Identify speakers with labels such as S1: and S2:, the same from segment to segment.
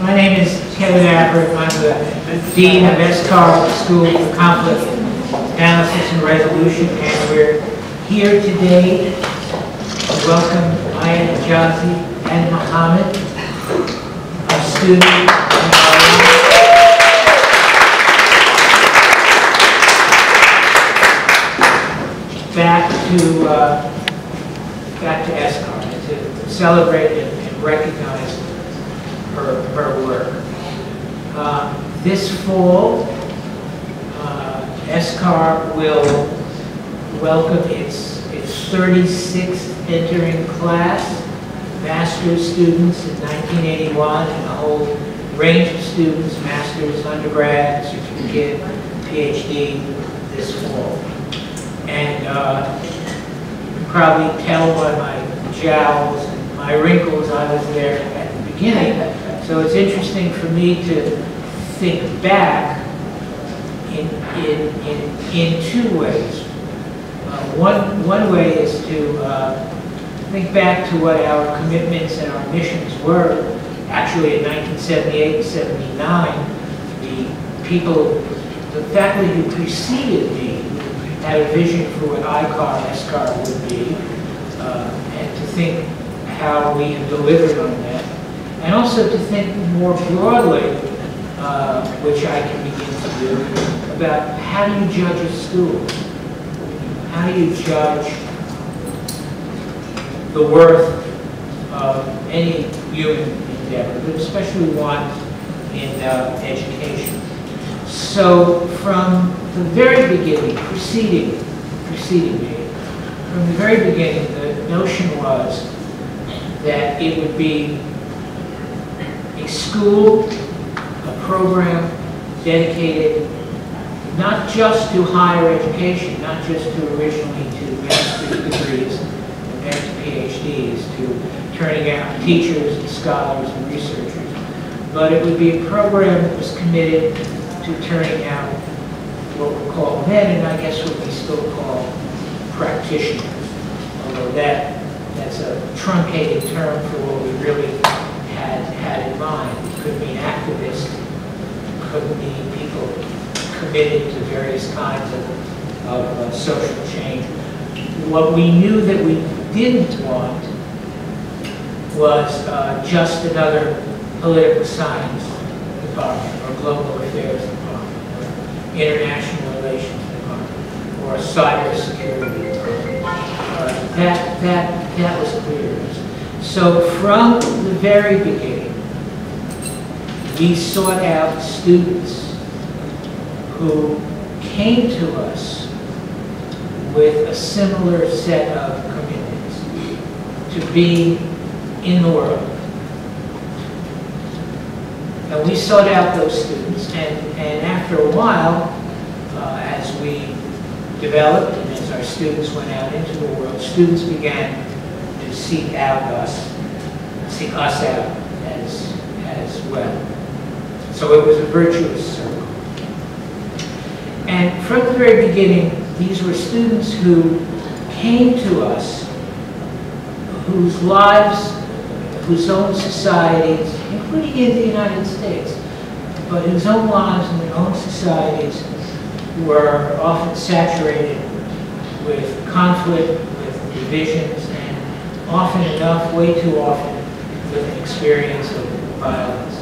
S1: My name is Kevin Avruch. I'm the Dean of SCAR School for Conflict Analysis and Resolution, and we're here today to welcome Aya Hijazi and Muhammad, our student back to SCAR to celebrate and recognize her work. This fall, SCAR will welcome its 36th entering class, master's students in 1981, and a whole range of students, master's, undergrad, certificate, PhD, this fall. And you can probably tell by my jowls and my wrinkles I was there at the beginning. So it's interesting for me to think back in two ways. One way is to think back to what our commitments and our missions were. Actually, in 1978 and 79, the faculty who preceded me had a vision for what SCAR would be, and to think how we have delivered on that. And also to think more broadly, which I can begin to do, about how do you judge a school? How do you judge the worth of any human endeavor, but especially one in education? So from the very beginning, preceding me, from the very beginning, the notion was that it would be a school, a program dedicated not just to higher education, not just to originally to master's degrees and then to PhDs, to turning out teachers and scholars and researchers, but it would be a program that was committed to turning out what we'll call then, and I guess what we still call practitioners, although that's a truncated term for what we really had in mind. It could mean activists, it could mean people committed to various kinds of social change. What we knew that we didn't want was just another political science department or global affairs department or international relations department or a cybersecurity department. That was clear. So from the very beginning, we sought out students who came to us with a similar set of commitments to be in the world. And we sought out those students, and after a while, as we developed and as our students went out into the world, students began to seek us out as well. So it was a virtuous circle. And from the very beginning, these were students who came to us, whose lives, whose own societies, including in the United States, but whose own lives and their own societies were often saturated with conflict, with divisions, and often enough, way too often, with an experience of violence.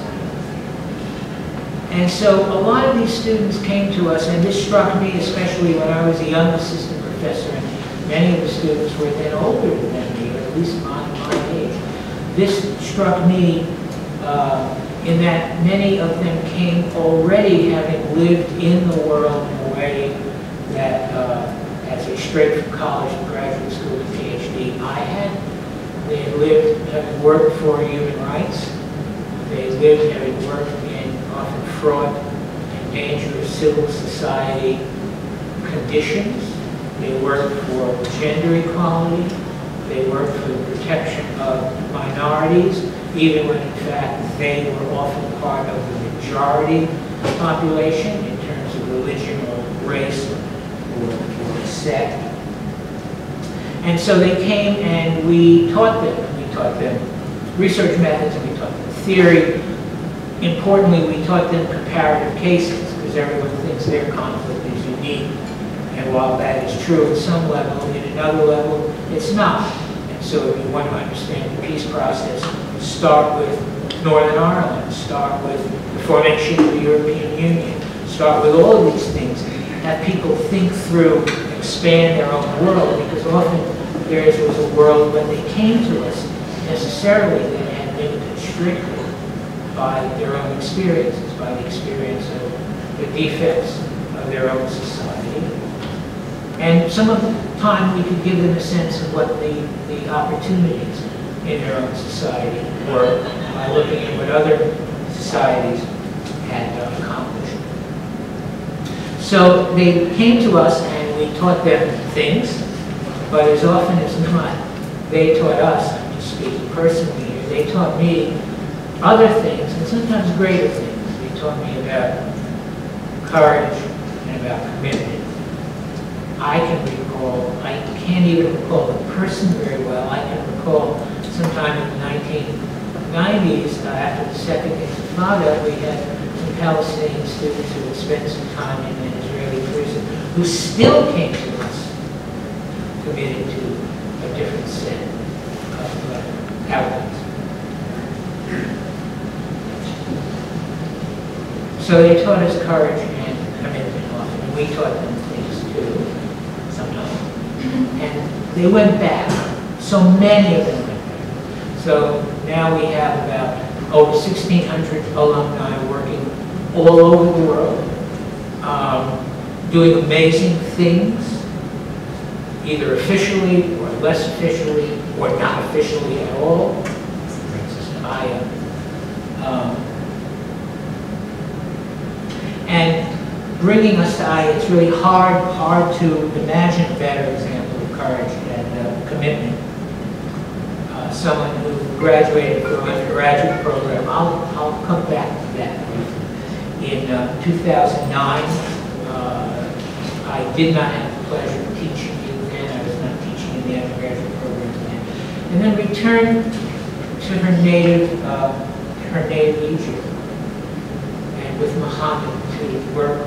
S1: And so a lot of these students came to us, and this struck me especially when I was a young assistant professor, and many of the students were then older than me, or at least my age. This struck me in that many of them came already having lived in the world in a way that, as a straight from college and graduate school to PhD, I had. They had lived, having worked for human rights. They lived having worked in often fraught and dangerous civil society conditions. They worked for gender equality. They worked for the protection of minorities, even when in fact they were often part of the majority population in terms of religion or race or sect. And so they came and we taught them research methods, and we taught them theory, Importantly, we taught them comparative cases, because everyone thinks their conflict is unique. And while that is true at some level, at another level, it's not. And so if you want to understand the peace process, start with Northern Ireland, start with the formation of the European Union, start with all of these things. Have people think through, expand their own world, because often theirs was a world when they came to us necessarily that had limited strictly by their own experiences, by the experience of the defects of their own society. And some of the time we could give them a sense of what the opportunities in their own society were by looking at what other societies had accomplished. So they came to us and we taught them things, but as often as not, they taught us, I'm just speaking personally here, they taught me other things, and sometimes greater things. They taught me about courage and about commitment. I can recall, I can't even recall the person very well. I can recall sometime in the 1990s, after the Second Intifada, we had some Palestinian students who had spent some time in an Israeli prison who still came to us committed to a different set of outlets. So they taught us courage and commitment often, and we taught them things too, sometimes. And they went back. So many of them went back. So now we have about over 1,600 alumni working all over the world, doing amazing things, either officially or less officially, or not officially at all. For instance, Aya. And bringing us to Aya, it's really hard to imagine a better example of courage and commitment. Someone who graduated from an undergraduate program, I'll come back to that briefly. In 2009, I did not have the pleasure of teaching you then. I was not teaching in the undergraduate program then. And then returned to her native Egypt, and with Muhammad to work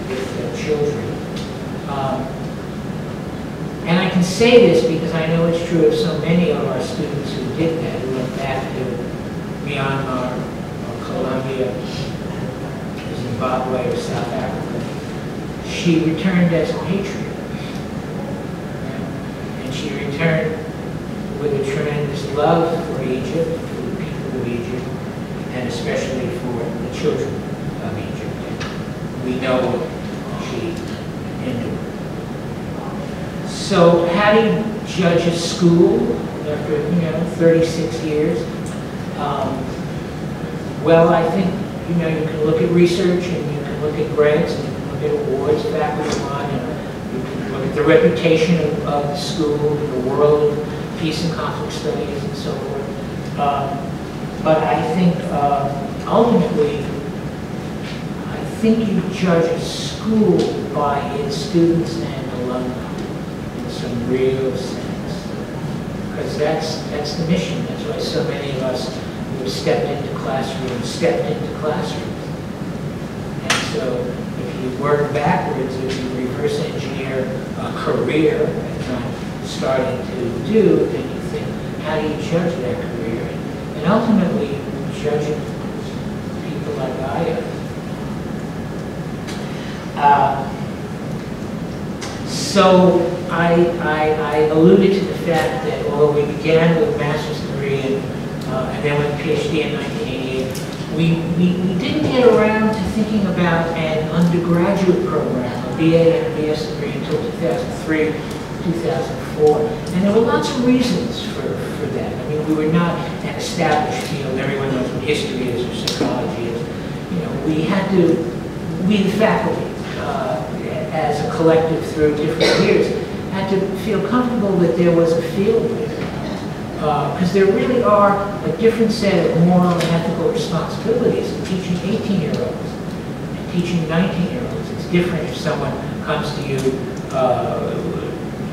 S1: with children. And I can say this because I know it's true of so many of our students who did that, who went back to Myanmar or Colombia, Zimbabwe or South Africa. She returned as a patriot. And she returned with a tremendous love for Egypt, for the people of Egypt, and especially for the children of Egypt. We know what she endured. So how do you judge a school after 36 years? Well, I think you can look at research and you can look at grants and you can look at awards, faculty line, and you can look at the reputation of the school in the world of peace and conflict studies and so forth. But I think ultimately, I think you judge a school by its students and alumni. Some real sense, because that's the mission. That's why so many of us who have stepped into classrooms. And so if you work backwards, if you reverse engineer a career, as I'm starting to do, then you think, how do you judge that career? And ultimately, judging people like Aya. So I alluded to the fact that although we began with a master's degree and then with a PhD in 1988, we didn't get around to thinking about an undergraduate program, a BA and a BS degree, until 2003, 2004. And there were lots of reasons for that. I mean, we were not an established field. Everyone knows what history is or psychology is. We had to, we the faculty, as a collective through different years, had to feel comfortable that there was a field there. Because there really are a different set of moral and ethical responsibilities in teaching 18-year-olds and teaching 19-year-olds. It's different if someone comes to you,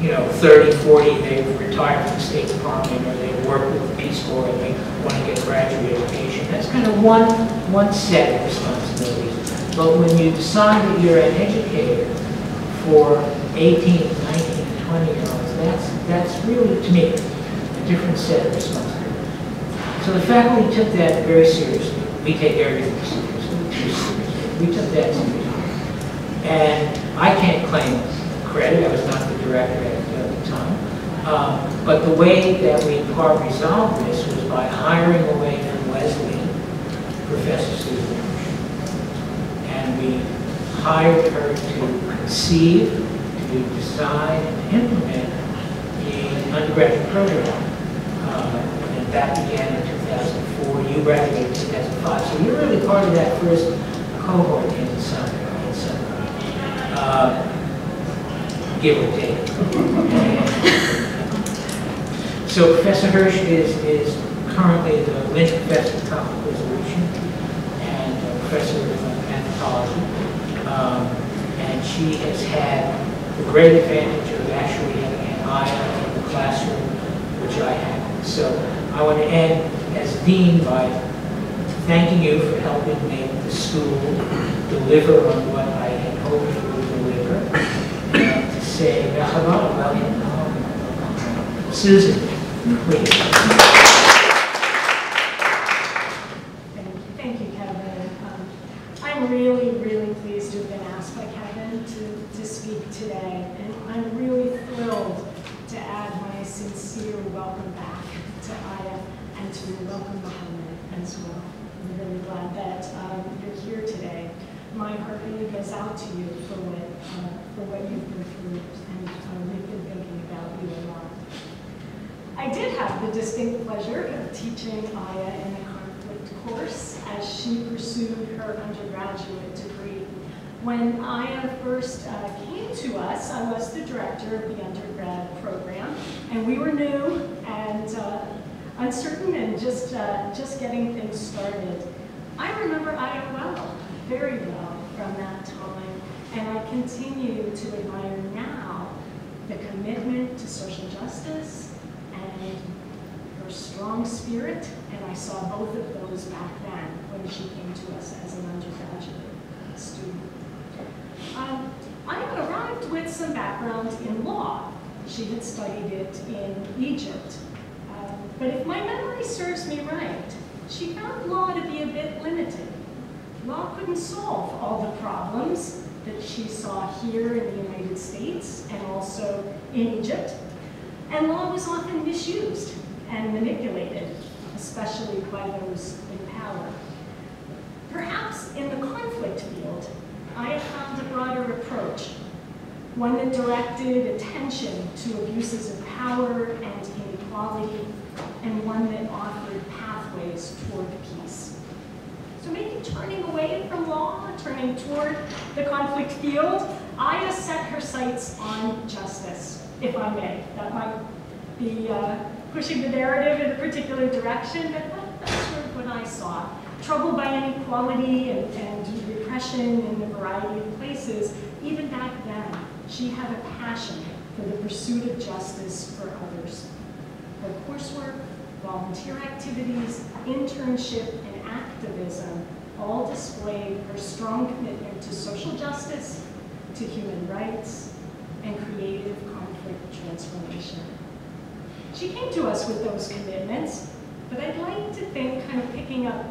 S1: you know, 30, 40, they've retired from the State Department, or they work with the Peace Corps and they want to get graduate education. That's kind of one set of responsibilities. But when you decide that you're an educator for 18, 19, and 20-year-olds, that's really, to me, a different set of responsibilities. So the faculty took that very seriously. We take everything seriously, too seriously. We took that seriously. And I can't claim credit. I was not the director at the time. But the way that we in part resolved this was by hiring away from Wesleyan Professor Susan Hirsch. And we hired her to conceive, to design, and implement the undergraduate program. And that began in 2004. You graduated in 2005. So you're really part of that first cohort in some give or take. So Professor Hirsch is currently the Lynch Professor of Conflict Resolution and Professor of Anthropology. And she has had the great advantage of actually having an Aya in the classroom, which I have. So I want to end as Dean by thanking you for helping make the school deliver on what I had hoped it would deliver. And to say, welcome. Susan, please.
S2: Thank you, Kevin. I'm really, really pleased to have been asked by Kevin to speak today. And I'm really thrilled to add my sincere welcome back to Aya and to welcome Mohammed as well. I'm really glad that you're here today. My heart really goes out to you for what you've been through, and we've been thinking about you a lot. I did have the distinct pleasure of teaching Aya in a conflict course as she pursued her undergraduate degree. When Aya first came to us, I was the director of the undergrad program, and we were new and uncertain and just getting things started. I remember Aya well, very well from that time, and I continue to admire now the commitment to social justice and her strong spirit, and I saw both of those back then when she came to us as an undergraduate student. Aya arrived with some background in law. She had studied it in Egypt. But if my memory serves me right, she found law to be a bit limited. Law couldn't solve all the problems that she saw here in the United States and also in Egypt. And law was often misused and manipulated, especially by those in power. Perhaps in the conflict field, I found a broader approach, one that directed attention to abuses of power and inequality, and one that offered pathways toward peace. So maybe turning away from law, turning toward the conflict field, Aya set her sights on justice, if I may. That might be pushing the narrative in a particular direction, but that's sort of what I saw. Troubled by inequality and repression in a variety of places, even back then, she had a passion for the pursuit of justice for others. Her coursework, volunteer activities, internship, and activism all displayed her strong commitment to social justice, to human rights, and creative conflict transformation. She came to us with those commitments, but I'd like to think, kind of picking up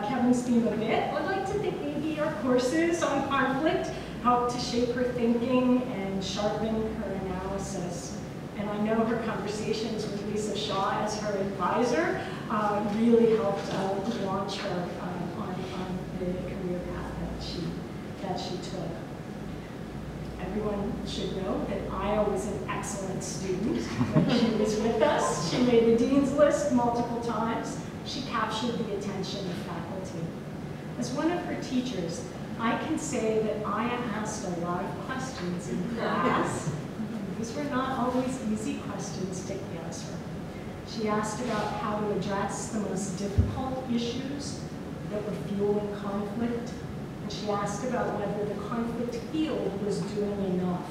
S2: Kevin's theme a bit, I'd like to think maybe our courses on conflict helped to shape her thinking and sharpen her analysis. And I know her conversations with Lisa Shaw as her advisor really helped launch her on the career path that she took. Everyone should know that Aya was an excellent student when she was with us. She made the dean's list multiple times. She captured the attention of faculty. As one of her teachers, I can say that Aya asked a lot of questions in class. These were not always easy questions to answer. She asked about how to address the most difficult issues that were fueling conflict, and she asked about whether the conflict field was doing enough.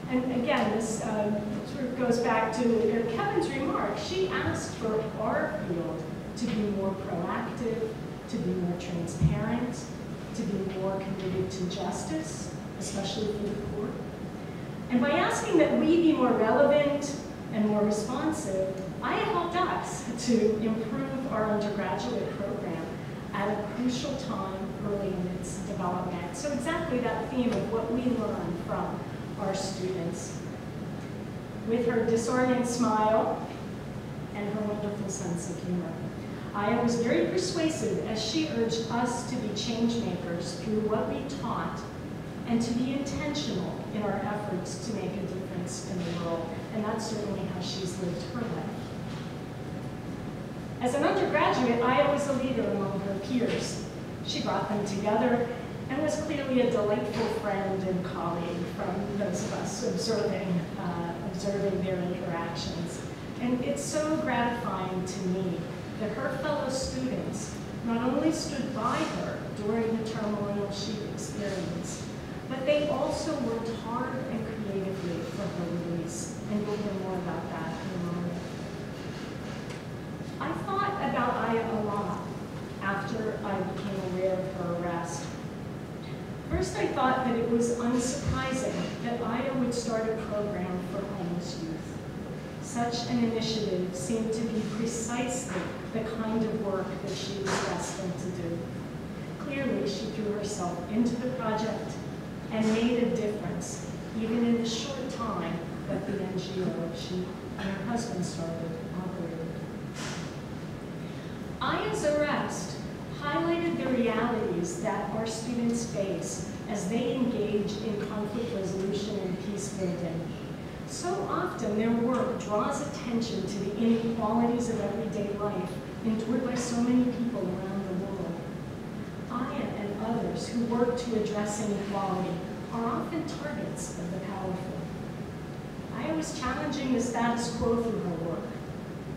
S2: And again, this sort of goes back to Kevin's remark. She asked for our field to be more proactive, to be more transparent, to be more committed to justice, especially for the poor. And by asking that we be more relevant and more responsive, Aya helped us to improve our undergraduate program at a crucial time early in its development. So exactly that theme of what we learn from our students. With her disorienting smile and her wonderful sense of humor, Aya was very persuasive as she urged us to be change makers through what we taught and to be intentional in our efforts to make a difference in the world. And that's certainly how she's lived her life. As an undergraduate, Aya was a leader among her peers. She brought them together and was clearly a delightful friend and colleague from those of us observing their interactions. And it's so gratifying to me that her fellow students not only stood by her during the turmoil she experienced, but they also worked hard and creatively for her release. And you'll hear more about that in a moment. I thought about Aya a lot after I became aware of her arrest. First, I thought that it was unsurprising that Aya would start a program for homeless youth. Such an initiative seemed to be precisely the kind of work that she was destined to do. Clearly, she threw herself into the project and made a difference, even in the short time that the NGO she and her husband started operated. Aya's arrest highlighted the realities that our students face as they engage in conflict resolution and peace building. So often their work draws attention to the inequalities of everyday life endured by so many people around the world. Aya and others who work to address inequality are often targets of the powerful. Aya was challenging the status quo through her work.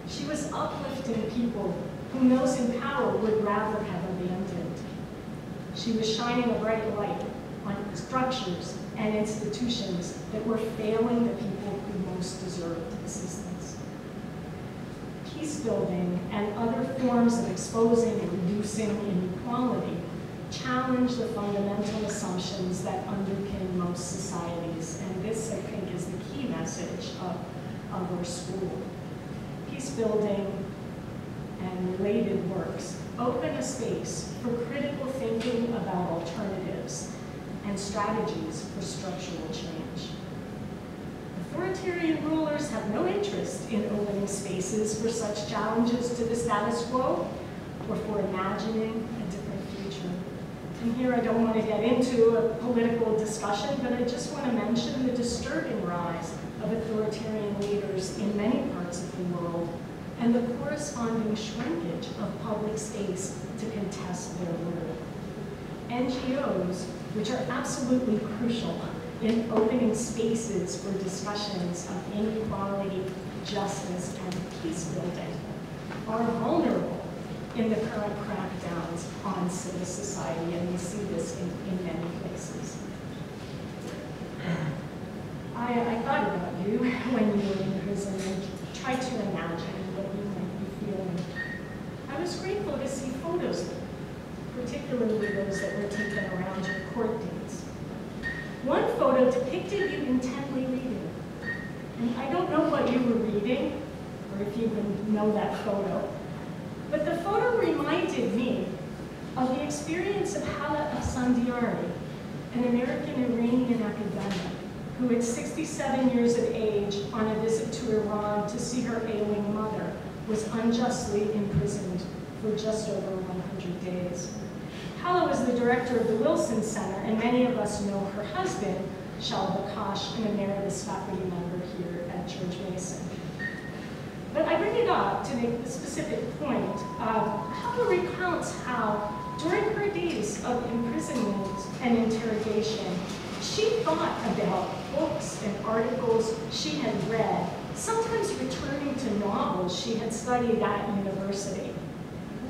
S2: She was uplifting people whom those in power would rather have abandoned. She was shining a bright light on structures and institutions that were failing the people who most deserved assistance. Peace building and other forms of exposing and reducing inequality challenge the fundamental assumptions that underpin most societies. And this, I think, is the key message of our school. Peace building and related works open a space for critical thinking about alternatives and strategies for structural change. Authoritarian rulers have no interest in opening spaces for such challenges to the status quo or for imagining a different future. And here I don't want to get into a political discussion, but I just want to mention the disturbing rise of authoritarian leaders in many parts of the world and the corresponding shrinkage of public space to contest their rule. NGOs, which are absolutely crucial in opening spaces for discussions of inequality, justice, and peace building, are vulnerable in the current crackdowns on civil society, and we see this in many places. I thought about you when you were in prison and tried to imagine what you might be feeling. I was grateful to see photos of you, particularly those that were taken around your court dates. One photo depicted you intently reading. And I don't know what you were reading, or if you even know that photo, but the photo reminded me of the experience of Hala Afsandiari, an American-Iranian academic who at 67 years of age, on a visit to Iran to see her ailing mother, was unjustly imprisoned for just over 100 days. Hala was the director of the Wilson Center, and many of us know her husband, Shal Bakash, an emeritus faculty member here at George Mason. But I bring it up to make the specific point. Hala recounts how, during her days of imprisonment and interrogation, she thought about books and articles she had read, sometimes returning to novels she had studied at university.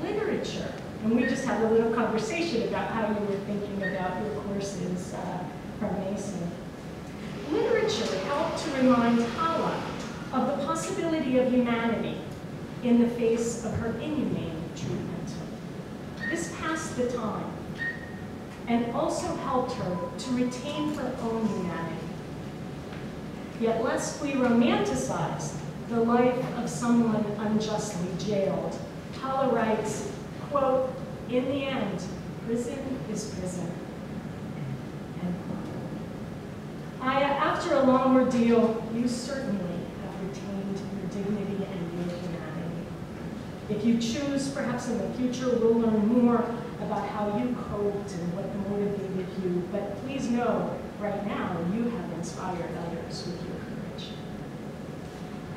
S2: Literature. And we just had a little conversation about how you were thinking about your courses from Mason. Literature helped to remind Hala of the possibility of humanity in the face of her inhumane treatment. This passed the time and also helped her to retain her own humanity. Yet lest we romanticize the life of someone unjustly jailed, Hala writes, quote, "In the end, prison is prison." End quote. Aya, after a long ordeal, you certainly have retained your dignity and your humanity. If you choose, perhaps in the future, we'll learn more about how you coped and what motivated you, but please know, right now, you have inspired others with your courage.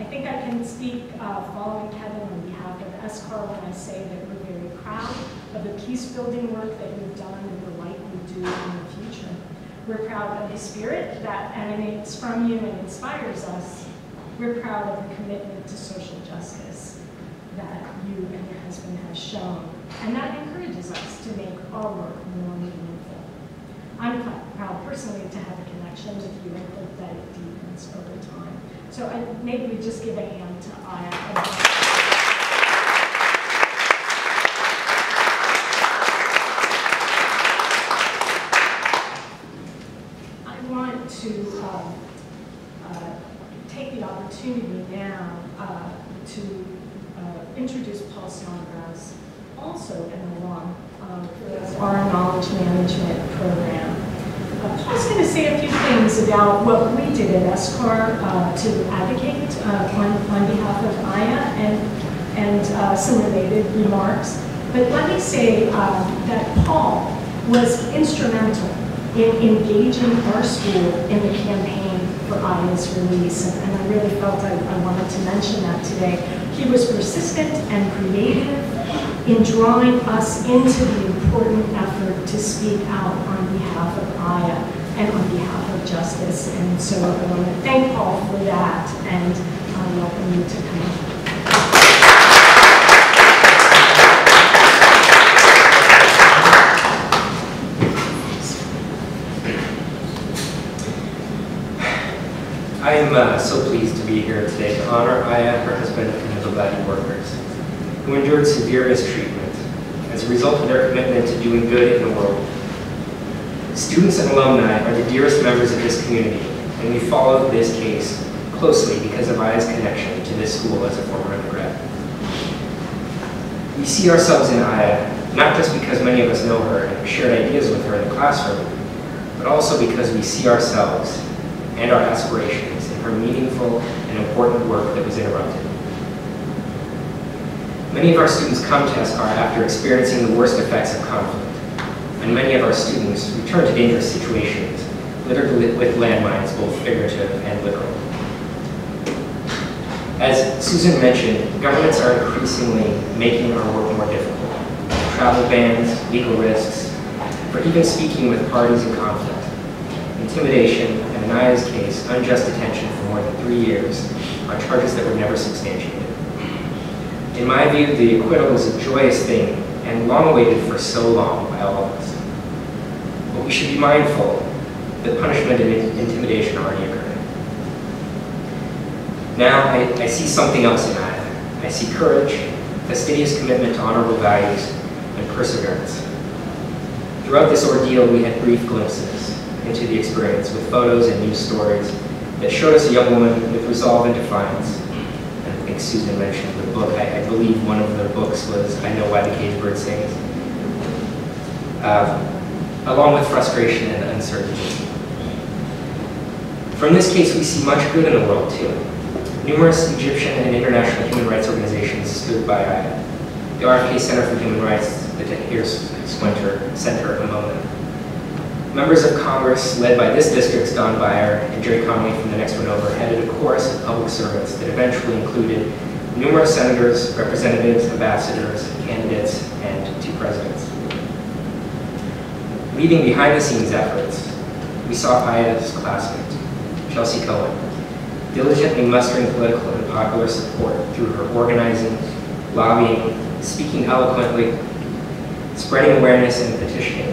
S2: I think I can speak following Kevin on behalf of SCAR when I say that we're very proud of the peace-building work that you've done and will likely do in the future. We're proud of the spirit that emanates from you and inspires us. We're proud of the commitment to social justice that you and your husband have shown, and that encourages us to make our work more meaningful. I'm proud personally to have a connection with you and hope that it deepens over time. So maybe we just give a hand to Aya. To take the opportunity now to introduce Paul Snodgrass, also an alum of our knowledge management program. Paul's going to say a few things about what we did at SCAR to advocate on behalf of Aya and some related remarks. But let me say that Paul was instrumental in engaging our school in the campaign for Aya's release, and I really felt I wanted to mention that today. He was persistent and creative in drawing us into the important effort to speak out on behalf of Aya and on behalf of justice, and so I want to thank Paul for that, and I welcome you to come.
S3: I am so pleased to be here today to honor Aya, her husband, and the Bladdy workers who endured severe mistreatment as a result of their commitment to doing good in the world. Students and alumni are the dearest members of this community, and we followed this case closely because of Aya's connection to this school as a former undergrad. We see ourselves in Aya, not just because many of us know her and have shared ideas with her in the classroom, but also because we see ourselves and our aspirations in her meaningful and important work that was interrupted. Many of our students come to SCAR after experiencing the worst effects of conflict, and many of our students return to dangerous situations littered with landmines, both figurative and literal. As Susan mentioned, governments are increasingly making our work more difficult. Travel bans, legal risks, for even speaking with parties in conflict. Intimidation, and in Aya's case, unjust detention for more than 3 years are charges that were never substantiated. In my view, the acquittal is a joyous thing and long awaited for so long by all of us. But we should be mindful that punishment and intimidation already occurred. Now I see something else in Aya. I see courage, fastidious commitment to honorable values, and perseverance. Throughout this ordeal, we had brief glimpses into the experience with photos and news stories that showed us a young woman with resolve and defiance. And I think Susan mentioned the book. I believe one of the books was I Know Why the Caged Bird Sings. Along with frustration and uncertainty. From this case, we see much good in the world too. Numerous Egyptian and international human rights organizations stood by Aya. The RFK Center for Human Rights, the Hirsch Center at Pomona. Members of Congress, led by this district's Don Beyer and Jerry Conway from the next one over, headed a chorus of public servants that eventually included numerous senators, representatives, ambassadors, candidates, and 2 presidents. Leading behind-the-scenes efforts, we saw Aya's classmate, Chelsea Cohen, diligently mustering political and popular support through her organizing, lobbying, speaking eloquently, spreading awareness, and petitioning.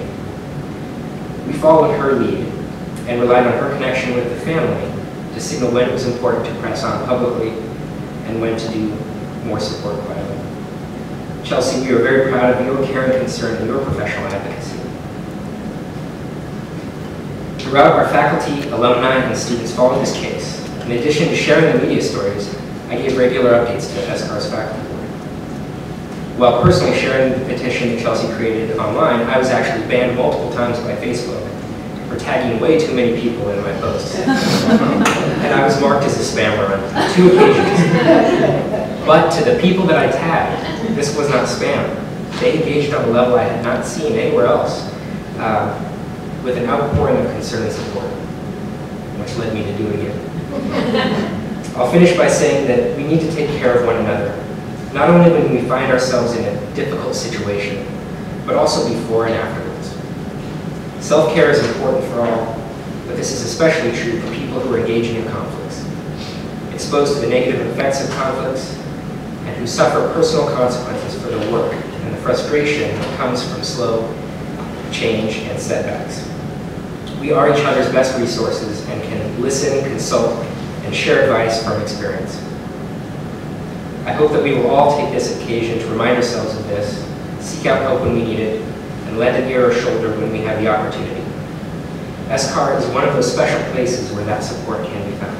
S3: We followed her lead and relied on her connection with the family to signal when it was important to press on publicly and when to do more support quietly. Chelsea, we are very proud of your care and concern and your professional advocacy. Throughout, our faculty, alumni, and students followed this case. In addition to sharing the media stories, I gave regular updates to SCAR's faculty board. While personally sharing the petition that Chelsea created online, I was actually banned multiple times by Facebook for tagging way too many people in my posts. And I was marked as a spammer on 2 occasions. But to the people that I tagged, this was not spam. They engaged on a level I had not seen anywhere else, with an outpouring of concern and support, which led me to do it again. I'll finish by saying that we need to take care of one another, not only when we find ourselves in a difficult situation, but also before and afterwards. Self-care is important for all, but this is especially true for people who are engaging in conflicts, exposed to the negative effects of conflicts, and who suffer personal consequences for their work and the frustration that comes from slow change and setbacks. We are each other's best resources and can listen, consult, and share advice from experience. I hope that we will all take this occasion to remind ourselves of this, seek out help when we need it, and lend an ear or shoulder when we have the opportunity. SCAR is one of those special places where that support can be found.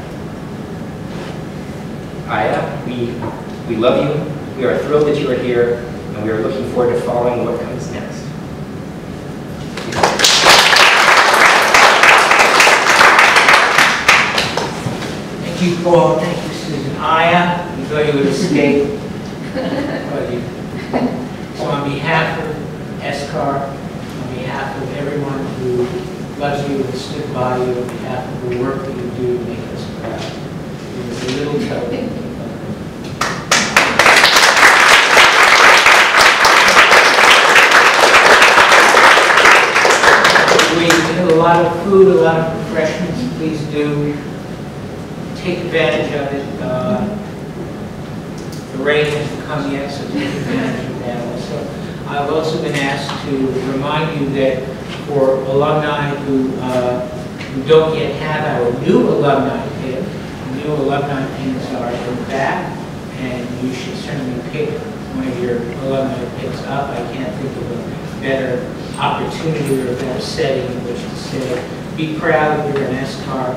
S3: Aya, we love you, we are thrilled that you are here, and we are looking forward to following what comes next.
S1: Thank you, Paul. Thank you, Susan. Aya, we thought you would escape. So on behalf of SCAR, on behalf of everyone who loves you and stood by you, on behalf of the work that you do, make us proud. It was a little token. We have a lot of food, a lot of refreshments. Please do take advantage of it. The rain hasn't come yet, so take advantage of that also. I've also been asked to remind you that for alumni who don't yet have our new alumni pin, new alumni pins are in the back, and you should certainly pick one of your alumni pins up. I can't think of a better opportunity or a better setting in which to say, be proud that you're an SCAR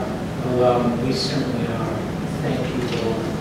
S1: alum. We certainly are. Thank you all.